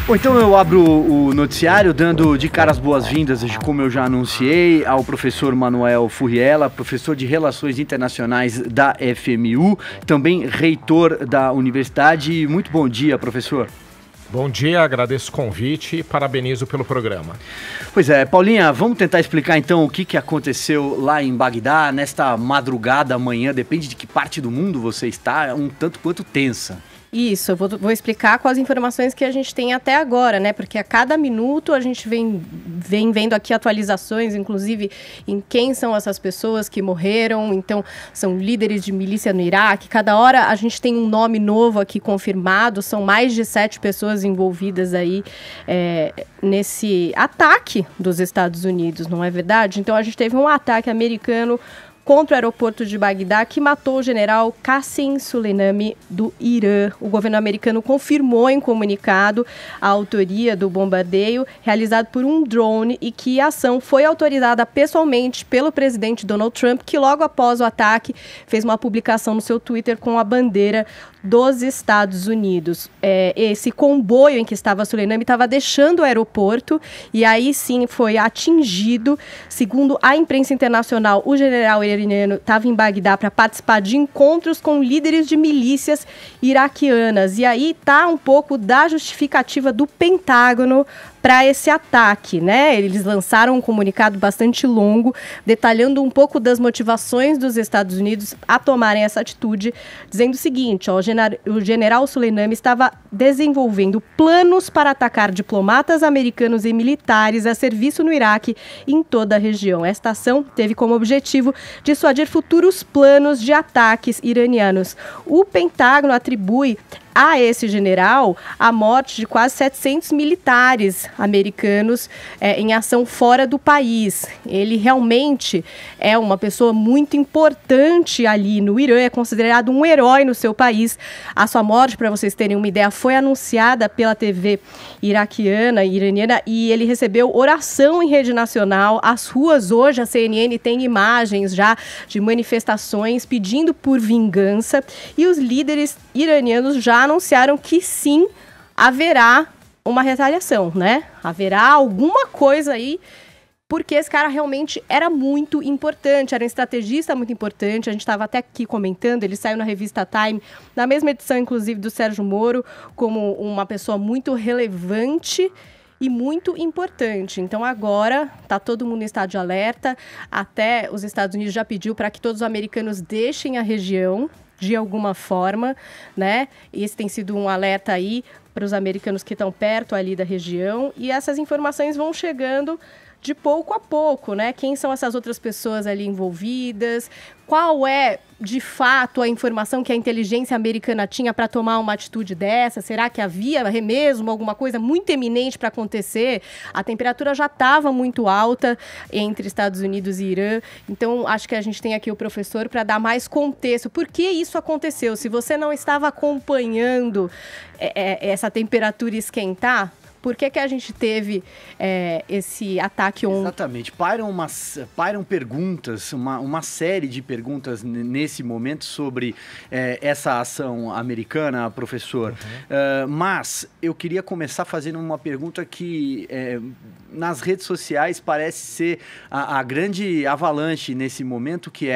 Bom, então eu abro o noticiário dando de cara as boas-vindas, como eu já anunciei, ao professor Manuel Furriela, professor de Relações Internacionais da FMU, também reitor da universidade. Muito bom dia, professor. Bom dia, agradeço o convite e parabenizo pelo programa. Pois é, Paulinha, vamos tentar explicar então o que aconteceu lá em Bagdá, nesta madrugada, amanhã, depende de que parte do mundo você está, um tanto quanto tensa. Isso, eu vou explicar com as informações que a gente tem até agora, né? Porque a cada minuto a gente vem vendo aqui atualizações, inclusive em quem são essas pessoas que morreram. Então, são líderes de milícia no Iraque. Cada hora a gente tem um nome novo aqui confirmado. São mais de 7 pessoas envolvidas aí nesse ataque dos Estados Unidos, não é verdade? Então, a gente teve um ataque americano contra o aeroporto de Bagdá, que matou o general Qasem Soleimani do Irã. O governo americano confirmou em comunicado a autoria do bombardeio realizado por um drone e que a ação foi autorizada pessoalmente pelo presidente Donald Trump, que logo após o ataque fez uma publicação no seu Twitter com a bandeira dos Estados Unidos. Esse comboio em que estava Soleimani estava deixando o aeroporto e aí sim foi atingido. Segundo a imprensa internacional, o general iraniano estava em Bagdá para participar de encontros com líderes de milícias iraquianas. E aí está um pouco da justificativa do Pentágono para esse ataque, né? Eles lançaram um comunicado bastante longo, detalhando um pouco das motivações dos Estados Unidos a tomarem essa atitude, dizendo o seguinte, ó, o general Soleimani estava desenvolvendo planos para atacar diplomatas americanos e militares a serviço no Iraque e em toda a região. Esta ação teve como objetivo dissuadir futuros planos de ataques iranianos. O Pentágono atribui a esse general a morte de quase 700 militares americanos em ação fora do país. Ele realmente é uma pessoa muito importante ali no Irã, é considerado um herói no seu país. A sua morte, para vocês terem uma ideia, foi anunciada pela TV iraquiana e iraniana e ele recebeu oração em rede nacional. As ruas hoje, a CNN tem imagens já de manifestações pedindo por vingança e os líderes iranianos já anunciaram que sim, haverá uma retaliação, né? Haverá alguma coisa aí, porque esse cara realmente era muito importante, era um estrategista muito importante. A gente estava até aqui comentando, ele saiu na revista Time, na mesma edição, inclusive, do Sérgio Moro, como uma pessoa muito relevante e muito importante. Então agora está todo mundo em estado de alerta, até os Estados Unidos já pediu para que todos os americanos deixem a região de alguma forma, né? Esse tem sido um alerta aí para os americanos que estão perto ali da região e essas informações vão chegando de pouco a pouco, né? Quem são essas outras pessoas ali envolvidas? Qual é, de fato, a informação que a inteligência americana tinha para tomar uma atitude dessa? Será que havia mesmo alguma coisa muito eminente para acontecer? A temperatura já estava muito alta entre Estados Unidos e Irã. Então, acho que a gente tem aqui o professor para dar mais contexto. Por que isso aconteceu? Se você não estava acompanhando essa temperatura esquentar, por que a gente teve esse ataque ontem? Exatamente. Pairam perguntas, uma série de perguntas nesse momento sobre essa ação americana, professor. Mas eu queria começar fazendo uma pergunta que nas redes sociais parece ser a grande avalanche nesse momento, que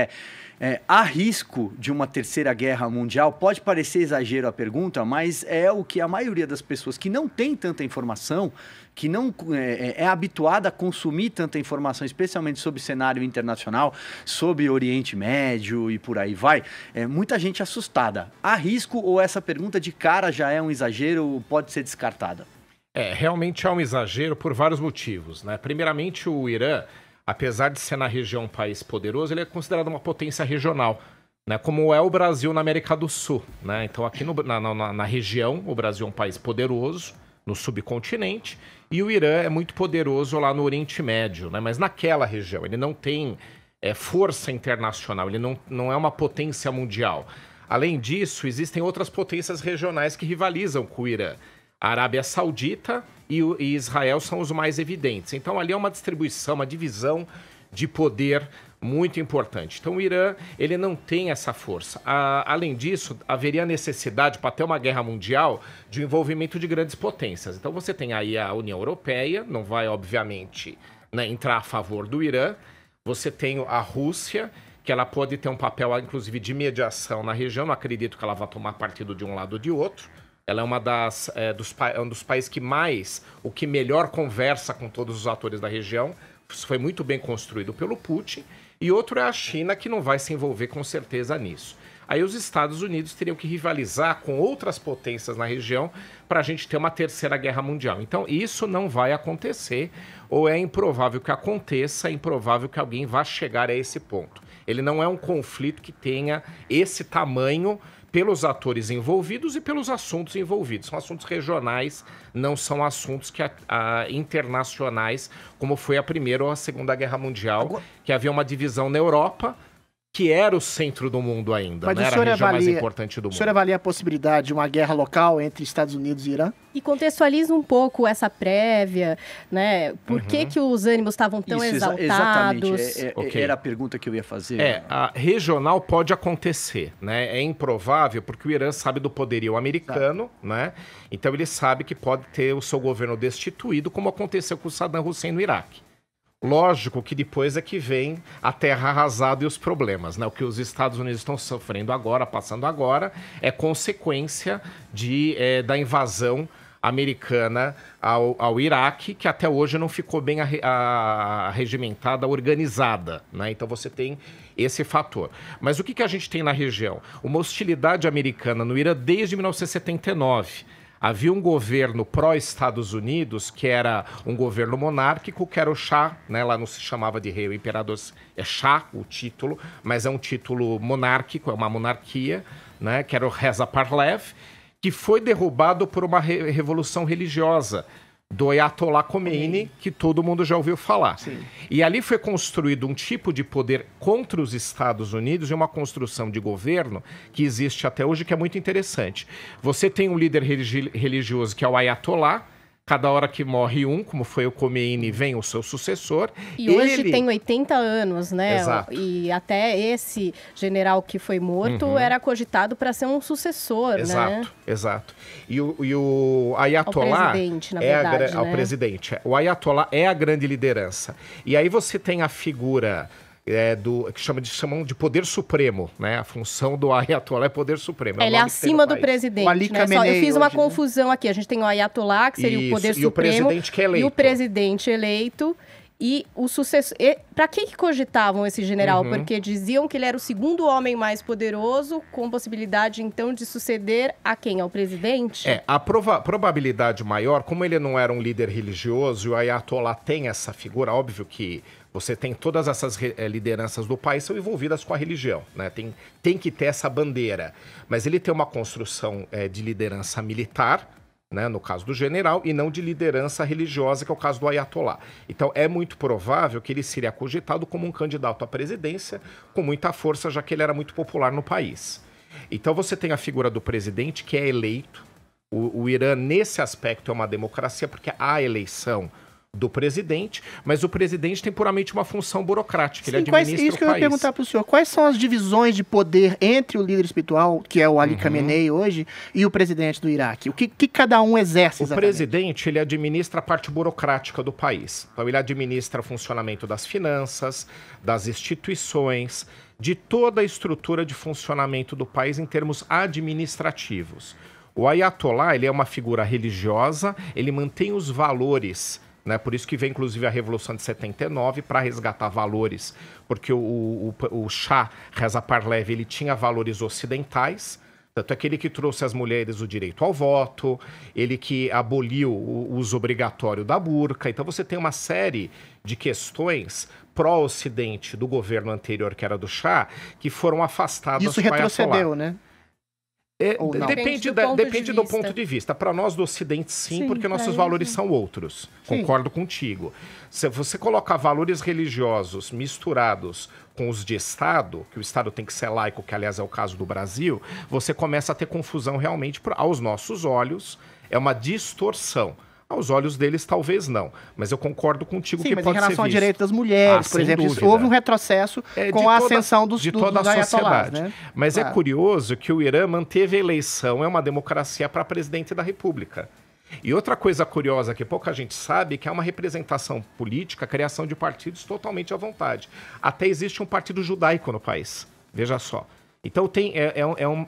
há risco de uma terceira guerra mundial? Pode parecer exagero a pergunta, mas é o que a maioria das pessoas que não tem tanta informação, que não é habituada a consumir tanta informação, especialmente sobre cenário internacional, sobre Oriente Médio e por aí vai, muita gente assustada. Há risco ou essa pergunta de cara já é um exagero, pode ser descartada? Realmente é um exagero por vários motivos, né? Primeiramente, o Irã, apesar de ser na região um país poderoso, ele é considerado uma potência regional, né, como é o Brasil na América do Sul, né? Então aqui na região, o Brasil é um país poderoso no subcontinente e o Irã é muito poderoso lá no Oriente Médio, né? Mas naquela região ele não tem força internacional, ele não é uma potência mundial. Além disso, existem outras potências regionais que rivalizam com o Irã. A Arábia Saudita e Israel são os mais evidentes. Então ali é uma distribuição, uma divisão de poder muito importante. Então o Irã, ele não tem essa força. Além disso, haveria necessidade, para ter uma guerra mundial, de um envolvimento de grandes potências. Então você tem aí a União Europeia, não vai, obviamente, né, entrar a favor do Irã. Você tem a Rússia, que ela pode ter um papel, inclusive, de mediação na região. Não acredito que ela vá tomar partido de um lado ou de outro. Ela é um dos países que melhor conversa com todos os atores da região. Isso foi muito bem construído pelo Putin. E outro é a China, que não vai se envolver com certeza nisso. Aí os Estados Unidos teriam que rivalizar com outras potências na região para a gente ter uma terceira guerra mundial. Então isso não vai acontecer, ou é improvável que aconteça, é improvável que alguém vá chegar a esse ponto. Ele não é um conflito que tenha esse tamanho pelos atores envolvidos e pelos assuntos envolvidos. São assuntos regionais, não são assuntos internacionais, como foi a Primeira ou a Segunda Guerra Mundial, que havia uma divisão na Europa, que era o centro do mundo ainda, mas né? Era a região mais importante do mundo. O senhor avalia a possibilidade de uma guerra local entre Estados Unidos e Irã? E contextualiza um pouco essa prévia, né? Por que os ânimos estavam tão exaltados? Exatamente, era a pergunta que eu ia fazer. A regional pode acontecer, né? É improvável porque o Irã sabe do poderio americano, né? Então ele sabe que pode ter o seu governo destituído, como aconteceu com o Saddam Hussein no Iraque. Lógico que depois é que vem a terra arrasada e os problemas, né? O que os Estados Unidos estão sofrendo agora, passando agora, é consequência da invasão americana ao Iraque, que até hoje não ficou bem regimentada, organizada, né? Então você tem esse fator. Mas o que a gente tem na região? Uma hostilidade americana no Irã desde 1979. Havia um governo pró-Estados Unidos, que era um governo monárquico, que era o Shah, né? Lá não se chamava de rei, o imperador é Shah, o título, mas é um título monárquico, é uma monarquia, né? Que era o Reza Pahlavi, que foi derrubado por uma revolução religiosa do Ayatollah Khomeini, que todo mundo já ouviu falar. Sim. E ali foi construído um tipo de poder contra os Estados Unidos e uma construção de governo que existe até hoje, que é muito interessante. Você tem um líder religioso que é o Ayatollah. Cada hora que morre um, como foi o Khomeini, vem o seu sucessor. E hoje tem 80 anos, né? Exato. E até esse general que foi morto era cogitado para ser um sucessor, né? Exato. E o Ayatollah... Ao presidente, na verdade, ao presidente. O Ayatollah é a grande liderança. E aí você tem a figura... que chamam de poder supremo, né? A função do Ayatollah é poder supremo. Ele é acima do presidente, né? Eu fiz uma confusão aqui. A gente tem o Ayatollah, que seria o poder supremo, e o presidente que é eleito. E o presidente eleito. E o sucessor... Para que cogitavam esse general? Porque diziam que ele era o segundo homem mais poderoso, com possibilidade, então, de suceder a quem? Ao presidente? A probabilidade maior, como ele não era um líder religioso, e o Ayatollah tem essa figura, óbvio que você tem todas essas lideranças do país são envolvidas com a religião, né? Tem que ter essa bandeira. Mas ele tem uma construção de liderança militar, né, no caso do general, e não de liderança religiosa, que é o caso do Ayatollah. Então, é muito provável que ele seria cogitado como um candidato à presidência com muita força, já que ele era muito popular no país. Então, você tem a figura do presidente, que é eleito. O Irã, nesse aspecto, é uma democracia, porque há eleição do presidente, mas o presidente tem puramente uma função burocrática. Sim, ele administra o país. Isso que eu ia perguntar para o senhor. Quais são as divisões de poder entre o líder espiritual, que é o Ali Khamenei hoje, e o presidente do Iraque? O que cada um exerce exatamente? O presidente, ele administra a parte burocrática do país. Então, ele administra o funcionamento das finanças, das instituições, de toda a estrutura de funcionamento do país em termos administrativos. O Ayatollah, ele é uma figura religiosa, ele mantém os valores, né? Por isso que vem, inclusive, a Revolução de 79 para resgatar valores, porque o Shah Reza Pahlavi, ele tinha valores ocidentais, tanto é aquele que trouxe às mulheres o direito ao voto, ele que aboliu o uso obrigatório da burca. Então você tem uma série de questões pró-ocidente do governo anterior, que era do Shah, que foram afastadas. Isso retrocedeu, né? Depende do ponto de vista. Para nós do Ocidente, sim, porque nossos valores são outros. Sim. Concordo contigo. Se você colocar valores religiosos misturados com os de Estado, que o Estado tem que ser laico, que aliás é o caso do Brasil, você começa a ter confusão realmente aos nossos olhos. É uma distorção. Aos olhos deles, talvez não. Mas eu concordo contigo Sim, que mas pode em relação ser ao visto. direito das mulheres, por sem exemplo, dúvida. houve um retrocesso com a ascensão dos de toda a sociedade. Né? Mas Claro. é curioso que o Irã manteve a eleição, é uma democracia para presidente da República. E outra coisa curiosa que pouca gente sabe, que é uma representação política, a criação de partidos totalmente à vontade. Até existe um partido judaico no país. Veja só. Então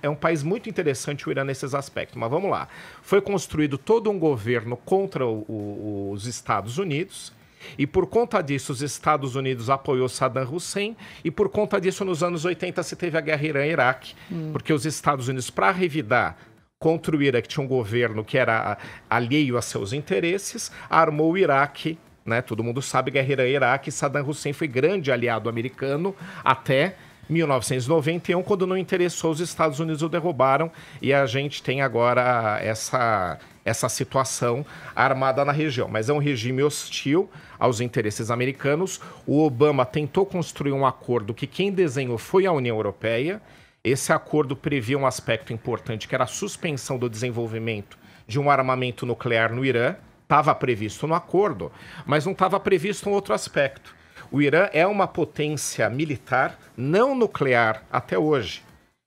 é um país muito interessante o Irã nesses aspectos. Mas vamos lá. Foi construído todo um governo contra os Estados Unidos. E por conta disso, os Estados Unidos apoiou Saddam Hussein. E por conta disso, nos anos 80, se teve a guerra Irã-Iraque. Porque os Estados Unidos, para revidar contra o Irã, que tinha um governo que era alheio a seus interesses, armou o Iraque. Né? Todo mundo sabe, guerra Irã-Iraque. Saddam Hussein foi grande aliado americano até 1991, quando não interessou, os Estados Unidos o derrubaram e a gente tem agora essa situação armada na região. Mas é um regime hostil aos interesses americanos. O Obama tentou construir um acordo que quem desenhou foi a União Europeia. Esse acordo previa um aspecto importante, que era a suspensão do desenvolvimento de um armamento nuclear no Irã. Estava previsto no acordo, mas não estava previsto um outro aspecto. O Irã é uma potência militar não nuclear até hoje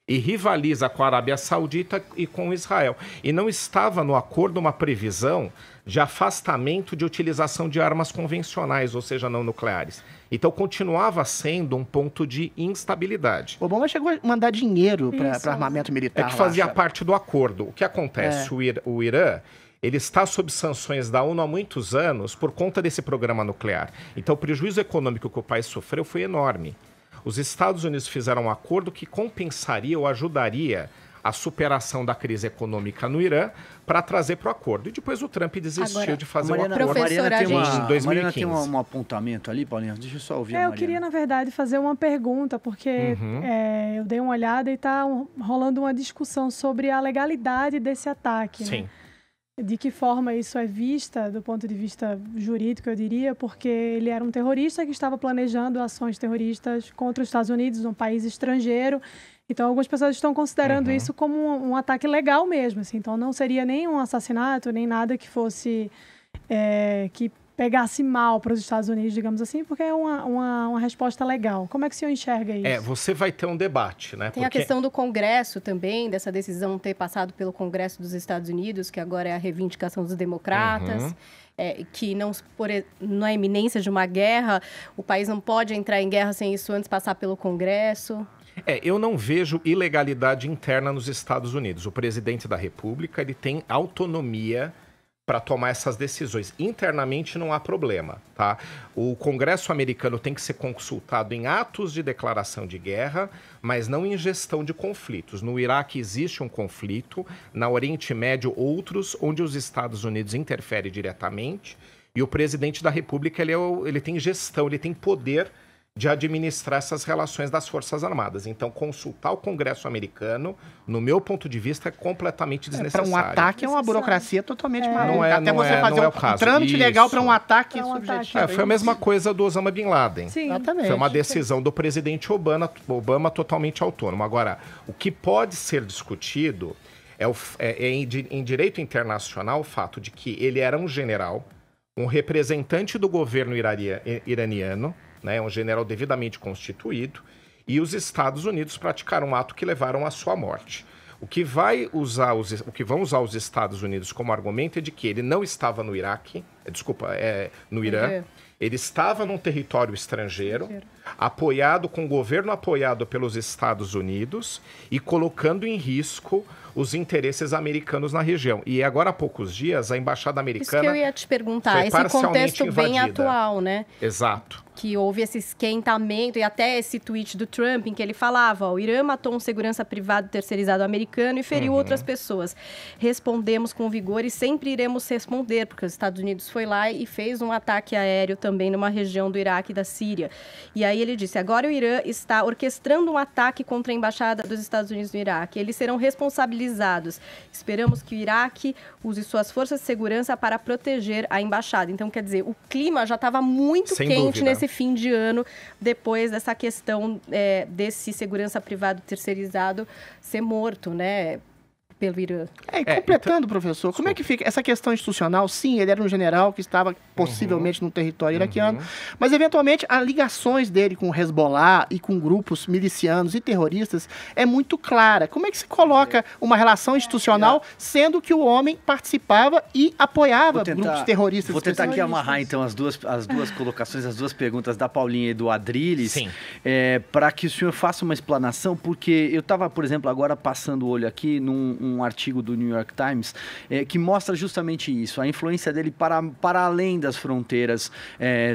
e rivaliza com a Arábia Saudita e com Israel. E não estava no acordo uma previsão de afastamento de utilização de armas convencionais, ou seja, não nucleares. Então continuava sendo um ponto de instabilidade. O Obama chegou a mandar dinheiro para armamento militar. É que fazia parte do acordo. O que acontece? O Irã... ele está sob sanções da ONU há muitos anos por conta desse programa nuclear. Então, o prejuízo econômico que o país sofreu foi enorme. Os Estados Unidos fizeram um acordo que compensaria ou ajudaria a superação da crise econômica no Irã para trazer para o acordo. E depois o Trump desistiu de fazer o acordo em 2015. A Mariana tem um apontamento ali, Paulinha. Deixa eu só ouvir a Mariana. Eu queria, na verdade, fazer uma pergunta, porque eu dei uma olhada e está rolando uma discussão sobre a legalidade desse ataque. Sim. Né? De que forma isso é vista, do ponto de vista jurídico, eu diria, porque ele era um terrorista que estava planejando ações terroristas contra os Estados Unidos, um país estrangeiro. Então, algumas pessoas estão considerando isso como um ataque legal mesmo. Assim. Então, não seria nem um assassinato, nem nada que fosse... que pegasse mal para os Estados Unidos, digamos assim, porque é uma resposta legal. Como é que o senhor enxerga isso? Você vai ter um debate, né? Tem a questão do Congresso também, dessa decisão ter passado pelo Congresso dos Estados Unidos, que agora é a reivindicação dos democratas, que na iminência de uma guerra, o país não pode entrar em guerra sem isso antes passar pelo Congresso. Eu não vejo ilegalidade interna nos Estados Unidos. O presidente da República, ele tem autonomia para tomar essas decisões. Internamente não há problema, tá? O Congresso americano tem que ser consultado em atos de declaração de guerra, mas não em gestão de conflitos. No Iraque existe um conflito, na Oriente Médio outros, onde os Estados Unidos interferem diretamente, e o presidente da República ele tem gestão, ele tem poder de administrar essas relações das Forças Armadas. Então, consultar o Congresso americano, no meu ponto de vista, é completamente desnecessário. Para um ataque é uma burocracia totalmente maluca. Até você fazer um trâmite legal para um ataque subjetivo. Foi a mesma coisa do Osama Bin Laden. Sim, exatamente. Foi uma decisão do presidente Obama totalmente autônomo. Agora, o que pode ser discutido em direito internacional o fato de que ele era um general, um representante do governo iraniano, né, um general devidamente constituído, e os Estados Unidos praticaram um ato que levaram à sua morte. O que vão usar os Estados Unidos como argumento é de que ele não estava no Iraque, no Irã, ele estava num território estrangeiro, apoiado com o governo apoiado pelos Estados Unidos e colocando em risco os interesses americanos na região. E agora há poucos dias a embaixada americana... Isso que eu ia te perguntar, esse contexto bem atual, né? Exato. Que houve esse esquentamento e até esse tweet do Trump em que ele falava: o Irã matou um segurança privado terceirizado americano e feriu outras pessoas. Respondemos com vigor e sempre iremos responder, porque os Estados Unidos foi lá e fez um ataque aéreo também numa região do Iraque e da Síria. E aí ele disse: agora o Irã está orquestrando um ataque contra a embaixada dos Estados Unidos no Iraque. Eles serão responsabilizados. Esperamos que o Iraque use suas forças de segurança para proteger a embaixada. Então, quer dizer, o clima já estava muito quente nesse fim de ano, depois dessa questão desse segurança privado terceirizado ser morto, né? pelo Irã. E completando, professor, como é que fica essa questão institucional? Sim, ele era um general que estava possivelmente no território iraquiano, mas eventualmente as ligações dele com o Hezbollah e com grupos milicianos e terroristas é muito clara. Como é que se coloca uma relação institucional, sendo que o homem participava e apoiava grupos terroristas? Vou tentar aqui amarrar, então, as duas colocações, as duas perguntas da Paulinha e do Adriles, para que o senhor faça uma explanação, porque eu estava, por exemplo, agora passando o olho aqui num artigo do New York Times, que mostra justamente isso, a influência dele para além das fronteiras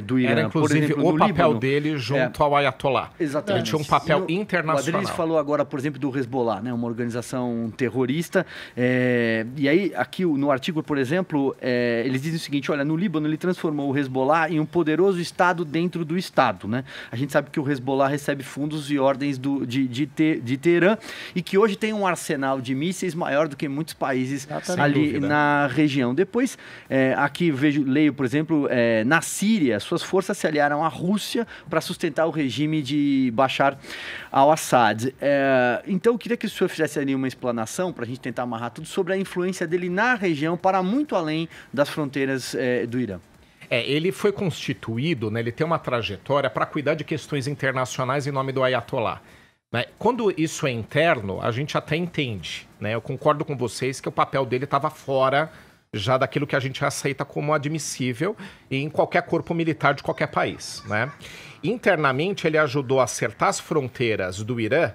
do Irã. Era, inclusive, por exemplo, o papel dele junto ao Ayatollah. Exatamente. Ele tinha um papel internacional. O Adriles falou agora, por exemplo, do Hezbollah, né, uma organização terrorista, e aí, aqui no artigo, por exemplo, eles dizem o seguinte, olha, no Líbano ele transformou o Hezbollah em um poderoso Estado dentro do Estado, né? A gente sabe que o Hezbollah recebe fundos e ordens de Teherã e que hoje tem um arsenal de mísseis maior do que muitos países ali na região. Depois, aqui leio, por exemplo, na Síria, suas forças se aliaram à Rússia para sustentar o regime de Bashar al-Assad. Então, eu queria que o senhor fizesse ali uma explanação, para a gente tentar amarrar tudo, sobre a influência dele na região para muito além das fronteiras do Irã. Ele foi constituído, né, ele tem uma trajetória para cuidar de questões internacionais em nome do Ayatollah. Né? Quando isso é interno, a gente até entende. Né? Eu concordo com vocês que o papel dele estava fora já daquilo que a gente aceita como admissível em qualquer corpo militar de qualquer país. Né? Internamente, ele ajudou a acertar as fronteiras do Irã,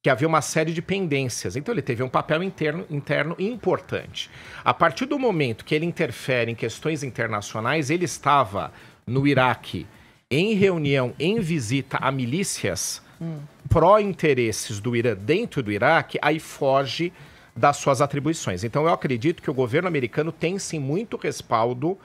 que havia uma série de pendências. Então, ele teve um papel interno importante. A partir do momento que ele interfere em questões internacionais, ele estava no Iraque em reunião, em visita a milícias pró-interesses do Irã dentro do Iraque, aí foge das suas atribuições. Então, eu acredito que o governo americano tem, sim, muito respaldo.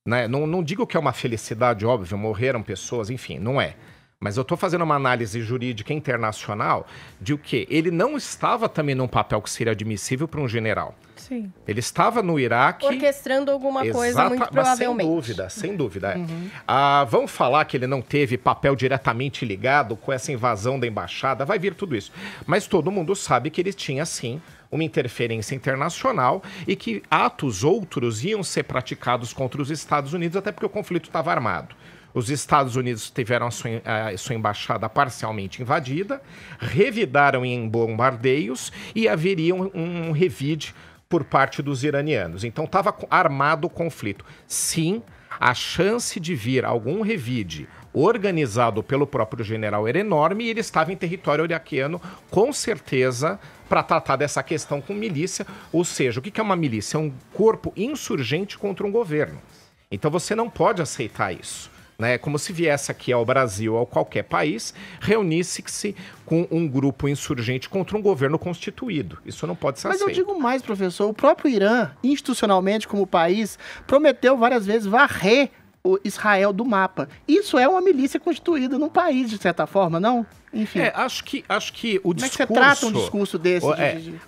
Né? Não digo que é uma felicidade, óbvio, morreram pessoas, enfim, não é. Mas eu estou fazendo uma análise jurídica internacional de o quê? Ele não estava também num papel que seria admissível para um general. Sim. Ele estava no Iraque... orquestrando alguma coisa, muito provavelmente. Sem dúvida. Vamos falar que ele não teve papel diretamente ligado com essa invasão da embaixada, vai vir tudo isso. Mas todo mundo sabe que ele tinha, sim, uma interferência internacional e que atos outros iam ser praticados contra os Estados Unidos, até porque o conflito estava armado. Os Estados Unidos tiveram a sua embaixada parcialmente invadida, revidaram em bombardeios e haveria um revide por parte dos iranianos. Então estava armado o conflito. Sim, a chance de vir algum revide organizado pelo próprio general era enorme e ele estava em território iraquiano, com certeza, para tratar dessa questão com milícia. Ou seja, o que é uma milícia? É um corpo insurgente contra um governo. Então você não pode aceitar isso. Né, como se viesse aqui ao Brasil ou a qualquer país, reunisse-se com um grupo insurgente contra um governo constituído. Isso não pode ser aceito. Mas eu digo mais, professor, o próprio Irã, institucionalmente como país, prometeu várias vezes varrer o Israel do mapa. Isso é uma milícia constituída num país, de certa forma, não? Enfim. Acho que o discurso... Como é que você trata um discurso desse?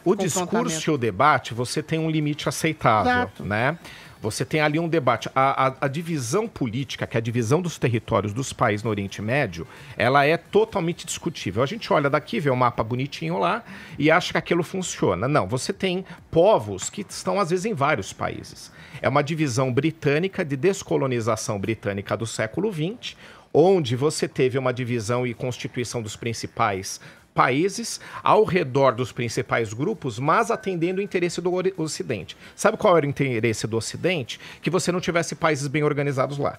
O discurso e o debate, você tem um limite aceitável, Exato. Né? Você tem ali um debate. A divisão política, que é a divisão dos territórios dos países no Oriente Médio, ela é totalmente discutível. A gente olha daqui, vê o mapa bonitinho lá e acha que aquilo funciona. Não, você tem povos que estão, às vezes, em vários países. É uma divisão britânica de descolonização britânica do século XX, onde você teve uma divisão e constituição dos principais países ao redor dos principais grupos, mas atendendo o interesse do Ocidente. Sabe qual era o interesse do Ocidente? Que você não tivesse países bem organizados lá.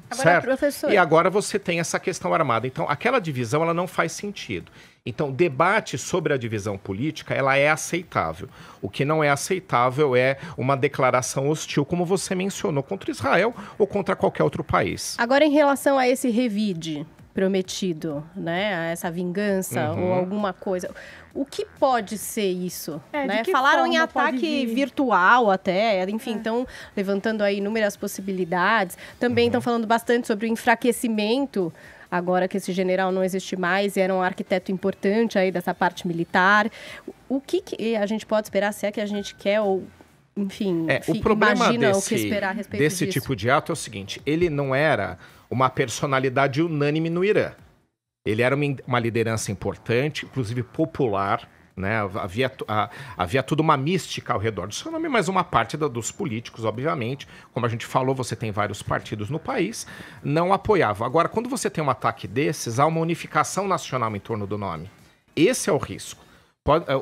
Agora, certo? professor... E agora você tem essa questão armada. Então, aquela divisão ela não faz sentido. Então, debate sobre a divisão política, ela é aceitável. O que não é aceitável é uma declaração hostil, como você mencionou, contra Israel ou contra qualquer outro país. Agora, em relação a esse revide prometido, né, a essa vingança ou alguma coisa, o que pode ser isso? Né? Falaram em ataque virtual até, enfim, estão levantando aí inúmeras possibilidades. Também estão falando bastante sobre o enfraquecimento, agora que esse general não existe mais, era um arquiteto importante aí dessa parte militar. O que a gente pode esperar, se é que a gente quer ou... Enfim, o problema imagina o que esperar a respeito desse disso. tipo de ato é o seguinte, ele não era uma personalidade unânime no Irã. Ele era uma liderança importante, inclusive popular, né? Havia toda uma mística ao redor do seu nome, mas uma parte dos políticos, obviamente, como a gente falou, você tem vários partidos no país, não apoiavam. Agora, quando você tem um ataque desses, há uma unificação nacional em torno do nome. Esse é o risco.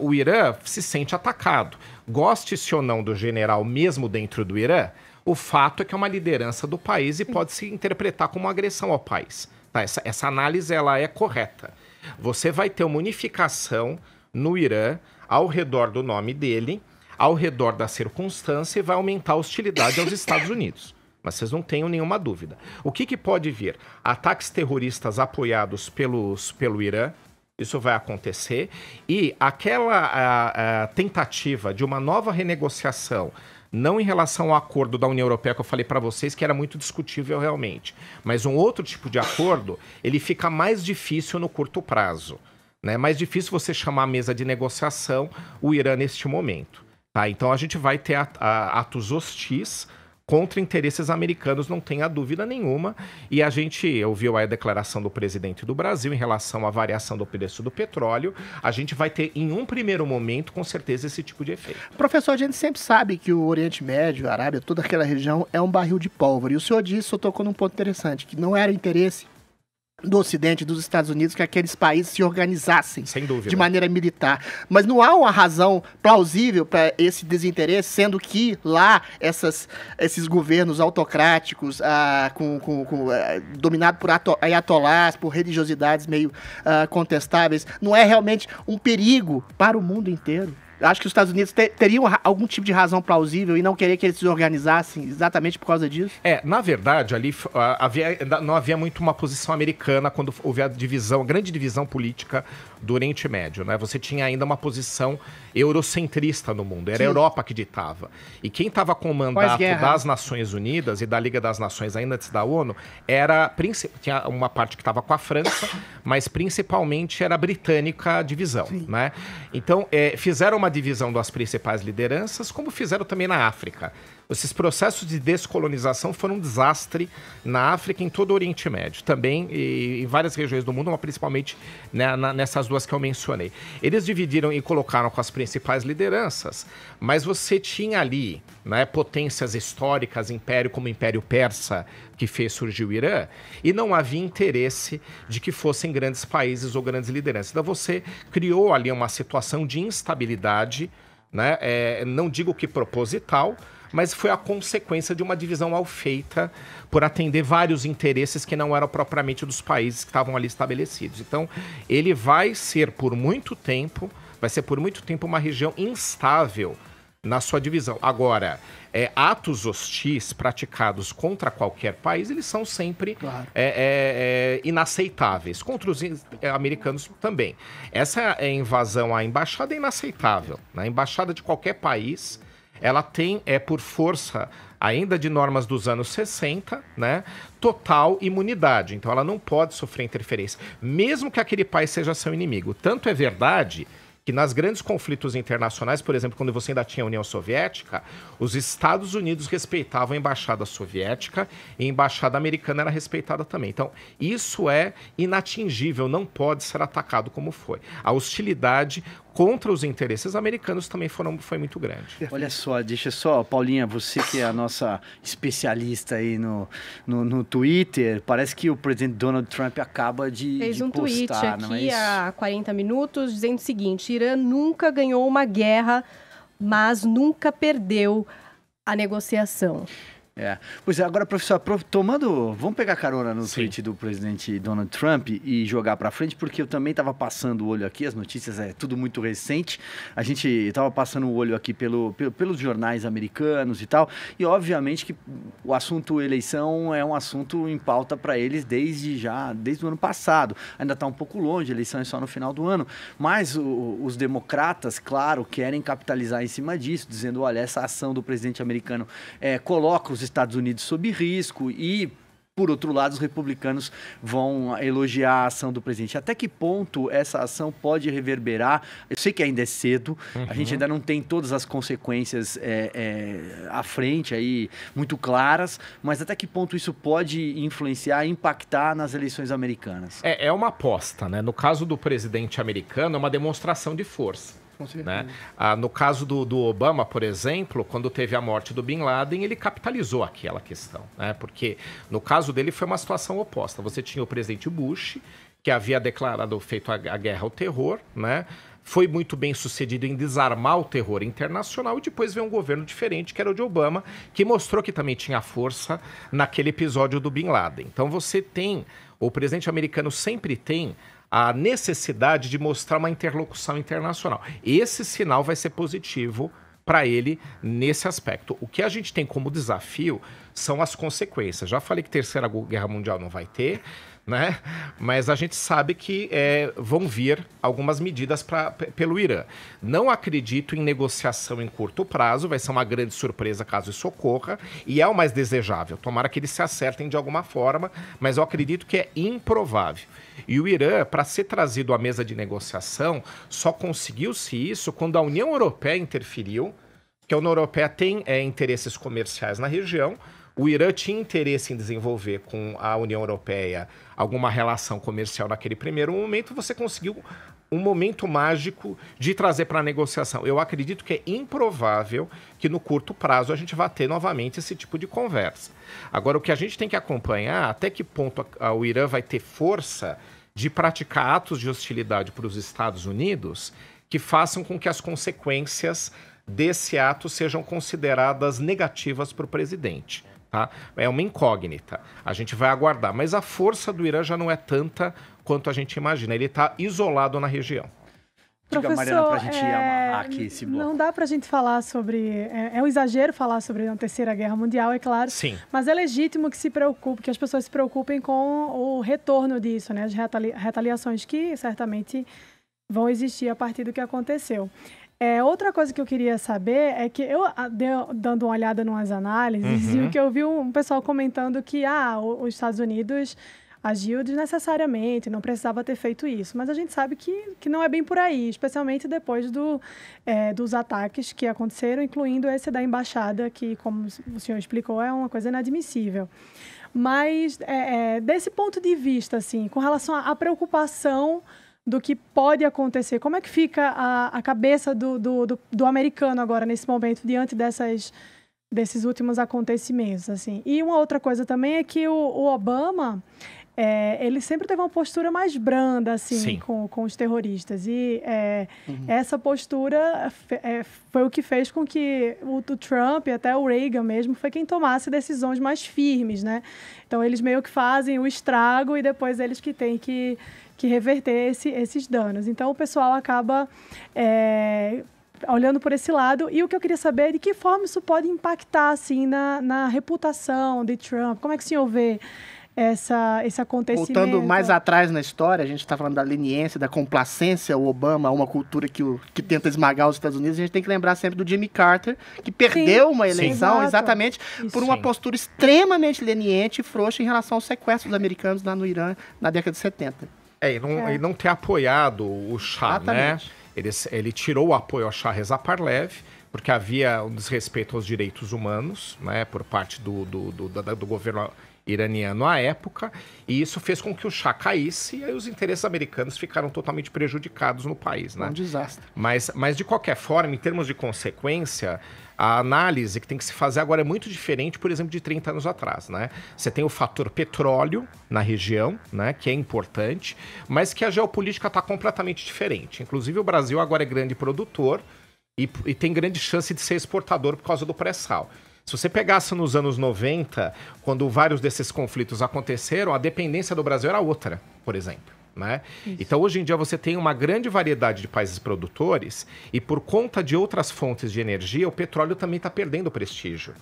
O Irã se sente atacado. Goste-se ou não do general mesmo dentro do Irã, o fato é que é uma liderança do país e pode se interpretar como uma agressão ao país. Tá? Essa análise ela é correta. Você vai ter uma unificação no Irã ao redor do nome dele, ao redor da circunstância e vai aumentar a hostilidade aos Estados Unidos. Mas vocês não tenham nenhuma dúvida. O que pode vir? Ataques terroristas apoiados pelo Irã. Isso vai acontecer. E aquela tentativa de uma nova renegociação, não em relação ao acordo da União Europeia que eu falei para vocês, que era muito discutível realmente, mas um outro tipo de acordo, ele fica mais difícil no curto prazo. Né? Mais difícil você chamar a mesa de negociação o Irã neste momento. Tá? Então a gente vai ter atos hostis contra interesses americanos, não tenha dúvida nenhuma. E a gente ouviu a declaração do presidente do Brasil em relação à variação do preço do petróleo. A gente vai ter, em um primeiro momento, com certeza, esse tipo de efeito. Professor, a gente sempre sabe que o Oriente Médio, a Arábia, toda aquela região é um barril de pólvora. E o senhor tocou num ponto interessante, que não era interesse do Ocidente, dos Estados Unidos, que aqueles países se organizassem sem dúvida, de maneira militar. Mas não há uma razão plausível para esse desinteresse, sendo que lá esses governos autocráticos, dominados por ayatolás, por religiosidades meio contestáveis, não é realmente um perigo para o mundo inteiro? Acho que os Estados Unidos teriam algum tipo de razão plausível e não querer que eles se organizassem exatamente por causa disso? Na verdade, ali não havia muito uma posição americana quando houve a grande divisão política do Oriente Médio, né? Você tinha ainda uma posição eurocentrista no mundo, era a Europa que ditava. E quem estava com o mandato das Nações Unidas e da Liga das Nações ainda antes da ONU, tinha uma parte que estava com a França, mas principalmente era a britânica a divisão, né? Então, fizeram uma divisão das principais lideranças, como fizeram também na África. Esses processos de descolonização foram um desastre na África e em todo o Oriente Médio. Também em várias regiões do mundo, mas principalmente nessas duas que eu mencionei. Eles dividiram e colocaram com as principais lideranças, mas você tinha ali, né, potências históricas, império como o Império Persa, que fez surgir o Irã, e não havia interesse de que fossem grandes países ou grandes lideranças. Então você criou ali uma situação de instabilidade, né? Não digo que proposital, mas foi a consequência de uma divisão mal feita por atender vários interesses que não eram propriamente dos países que estavam ali estabelecidos. Então, ele vai ser por muito tempo uma região instável na sua divisão. Agora, atos hostis praticados contra qualquer país, eles são sempre inaceitáveis. Contra os americanos também. Essa invasão à embaixada é inaceitável. A embaixada de qualquer país, ela tem, por força ainda de normas dos anos 60, né, total imunidade. Então ela não pode sofrer interferência, mesmo que aquele país seja seu inimigo. Tanto é verdade que nas grandes conflitos internacionais, por exemplo, quando você ainda tinha a União Soviética, os Estados Unidos respeitavam a embaixada soviética e a embaixada americana era respeitada também. Então, isso é inatingível, não pode ser atacado como foi. A hostilidade contra os interesses americanos também foi muito grande. Olha só, Paulinha, você que é a nossa especialista aí no Twitter, parece que o presidente Donald Trump acaba de fez um tweet postar, aqui há 40 minutos dizendo o seguinte: Irã nunca ganhou uma guerra, mas nunca perdeu a negociação. Pois é, agora, professor, vamos pegar carona no tweet do presidente Donald Trump e jogar para frente, porque eu também estava passando o olho aqui, as notícias tudo muito recente, a gente estava passando o olho aqui pelos jornais americanos e tal, e obviamente que o assunto eleição é um assunto em pauta para eles desde o ano passado, ainda está um pouco longe, a eleição é só no final do ano, mas os democratas, claro, querem capitalizar em cima disso, dizendo, olha, essa ação do presidente americano coloca os Estados Unidos sob risco e, por outro lado, os republicanos vão elogiar a ação do presidente. Até que ponto essa ação pode reverberar? Eu sei que ainda é cedo, a gente ainda não tem todas as consequências à frente aí, muito claras, mas até que ponto isso pode influenciar, impactar nas eleições americanas? É uma aposta, né? No caso do presidente americano, é uma demonstração de força. Com certeza. Né? No caso do Obama, por exemplo, quando teve a morte do Bin Laden, ele capitalizou aquela questão, né? Porque no caso dele foi uma situação oposta. Você tinha o presidente Bush, que havia feito a guerra ao terror, né? Foi muito bem sucedido em desarmar o terror internacional e depois veio um governo diferente, que era o de Obama, que mostrou que também tinha força naquele episódio do Bin Laden. Então o presidente americano sempre tem a necessidade de mostrar uma interlocução internacional. Esse sinal vai ser positivo para ele nesse aspecto. O que a gente tem como desafio são as consequências. Já falei que Terceira Guerra Mundial não vai ter, né? Mas a gente sabe que vão vir algumas medidas pelo Irã. Não acredito em negociação em curto prazo, vai ser uma grande surpresa caso isso ocorra, e é o mais desejável. Tomara que eles se acertem de alguma forma, mas eu acredito que é improvável. E o Irã, para ser trazido à mesa de negociação, só conseguiu-se isso quando a União Europeia interferiu, porque a União Europeia tem interesses comerciais na região. O Irã tinha interesse em desenvolver com a União Europeia alguma relação comercial naquele primeiro momento. Você conseguiu um momento mágico de trazer para a negociação. Eu acredito que é improvável que no curto prazo a gente vá ter novamente esse tipo de conversa. Agora, o que a gente tem que acompanhar, até que ponto o Irã vai ter força de praticar atos de hostilidade para os Estados Unidos que façam com que as consequências desse ato sejam consideradas negativas para o presidente. Tá? É uma incógnita. A gente vai aguardar. Mas a força do Irã já não é tanta quanto a gente imagina. Ele está isolado na região. Diga, Mariana, para a gente amarrar aqui esse bloco. Não dá para a gente falar sobre... É um exagero falar sobre a Terceira Guerra Mundial, é claro. Sim. Mas é legítimo que as pessoas se preocupem com o retorno disso, né? As retaliações que certamente vão existir a partir do que aconteceu. Outra coisa que eu queria saber é que eu, dando uma olhada em umas análises, que eu vi um pessoal comentando que os Estados Unidos agiu desnecessariamente, não precisava ter feito isso. Mas a gente sabe que não é bem por aí, especialmente depois dos ataques que aconteceram, incluindo esse da embaixada, que, como o senhor explicou, é uma coisa inadmissível. Mas, desse ponto de vista, assim, com relação à preocupação do que pode acontecer, como é que fica a cabeça do americano agora, nesse momento, diante desses últimos acontecimentos, assim? E uma outra coisa também é que o Obama, ele sempre teve uma postura mais branda, assim, com os terroristas. E essa postura foi o que fez com que o Trump, até o Reagan mesmo, foi quem tomasse decisões mais firmes, né? Então, eles meio que fazem o estrago e depois eles que têm que reverter esses danos. Então, o pessoal acaba olhando por esse lado. E o que eu queria saber é de que forma isso pode impactar assim, na reputação de Trump. Como é que o senhor vê esse acontecimento? Voltando mais atrás na história, a gente está falando da leniência, da complacência, o Obama, uma cultura que tenta esmagar os Estados Unidos. A gente tem que lembrar sempre do Jimmy Carter, que perdeu uma eleição exatamente por uma postura extremamente leniente e frouxa em relação aos sequestros americanos lá no Irã na década de 70. Ele não ter apoiado o Shah, né? Ele tirou o apoio ao Shah Reza Pahlavi, porque havia um desrespeito aos direitos humanos, né, por parte do governo iraniano à época, e isso fez com que o Shah caísse, e aí os interesses americanos ficaram totalmente prejudicados no país, né? Um desastre. Mas de qualquer forma, em termos de consequência, a análise que tem que se fazer agora é muito diferente, por exemplo, de 30 anos atrás, né? Você tem o fator petróleo na região, né, que é importante, mas que a geopolítica está completamente diferente. Inclusive, o Brasil agora é grande produtor e tem grande chance de ser exportador por causa do pré-sal. Se você pegasse nos anos 90, quando vários desses conflitos aconteceram, a dependência do Brasil era outra, por exemplo. Né? Então, hoje em dia, você tem uma grande variedade de países produtores e, por conta de outras fontes de energia, o petróleo também está perdendo prestígio.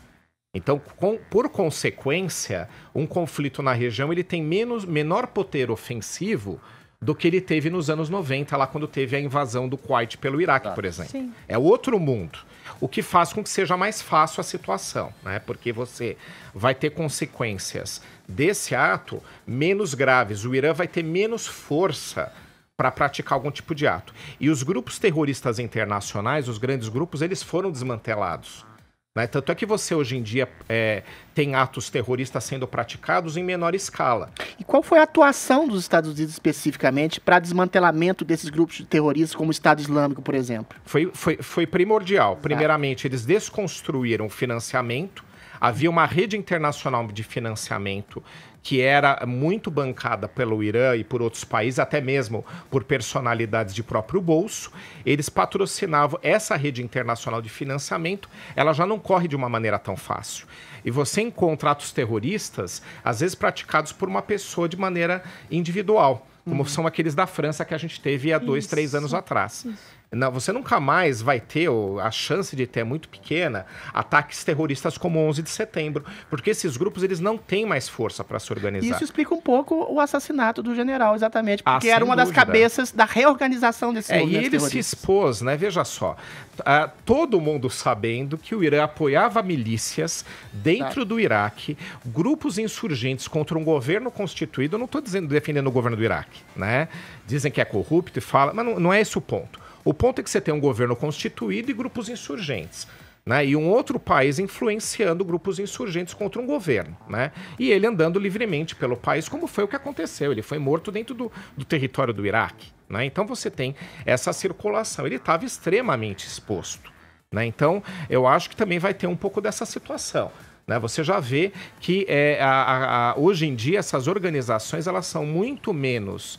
Então, por consequência, um conflito na região ele tem menor poder ofensivo do que ele teve nos anos 90, lá quando teve a invasão do Kuwait pelo Iraque, por exemplo. Sim. É outro mundo. O que faz com que seja mais fácil a situação, né? Porque você vai ter consequências desse ato menos graves. O Irã vai ter menos força para praticar algum tipo de ato. E os grupos terroristas internacionais, os grandes grupos, eles foram desmantelados. né? Tanto é que você hoje em dia tem atos terroristas sendo praticados em menor escala. E qual foi a atuação dos Estados Unidos especificamente para desmantelamento desses grupos de terroristas, como o Estado Islâmico, por exemplo? Foi primordial. Primeiramente, eles desconstruíram o financiamento. Havia uma rede internacional de financiamento que era muito bancada pelo Irã e por outros países, até mesmo por personalidades de próprio bolso. Eles patrocinavam essa rede internacional de financiamento, ela já não corre de uma maneira tão fácil. E você encontra atos terroristas, às vezes praticados por uma pessoa de maneira individual, como são aqueles da França que a gente teve há 2, 3 anos atrás. Não, você nunca mais vai ter, a chance de ter é muito pequena, ataques terroristas como 11 de setembro, porque esses grupos eles não têm mais força para se organizar. Isso explica um pouco o assassinato do general, exatamente, porque Ah, era uma das dúvida. cabeças da reorganização desses E movimentos ele se terroristas. expôs, né? Veja só, todo mundo sabendo que o Irã apoiava milícias dentro do Iraque, grupos insurgentes contra um governo constituído. Eu não estou defendendo o governo do Iraque, né? Dizem que é corrupto e fala, mas não é esse o ponto. O ponto é que você tem um governo constituído e grupos insurgentes, né? E um outro país influenciando grupos insurgentes contra um governo, né? E ele andando livremente pelo país, como foi o que aconteceu. Ele foi morto dentro do território do Iraque, né? Então você tem essa circulação. Ele estava extremamente exposto, né? Então eu acho que também vai ter um pouco dessa situação, né? Você já vê que hoje em dia essas organizações elas são muito menos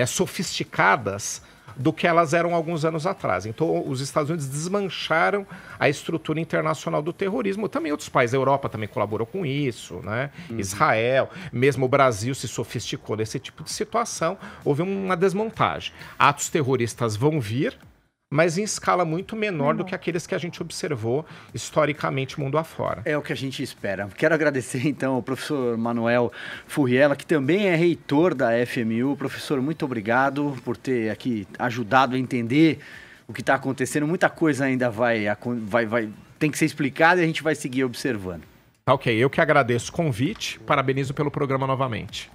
sofisticadas do que elas eram alguns anos atrás. Então, os Estados Unidos desmancharam a estrutura internacional do terrorismo. Também outros países, a Europa também colaborou com isso, né? Israel, mesmo o Brasil se sofisticou nesse tipo de situação. Houve uma desmontagem. Atos terroristas vão vir, mas em escala muito menor do que aqueles que a gente observou historicamente mundo afora. É o que a gente espera. Quero agradecer, então, ao professor Manuel Furriela, que também é reitor da FMU. Professor, muito obrigado por ter aqui ajudado a entender o que está acontecendo. Muita coisa ainda tem que ser explicada e a gente vai seguir observando. Ok, eu que agradeço o convite, parabenizo pelo programa novamente.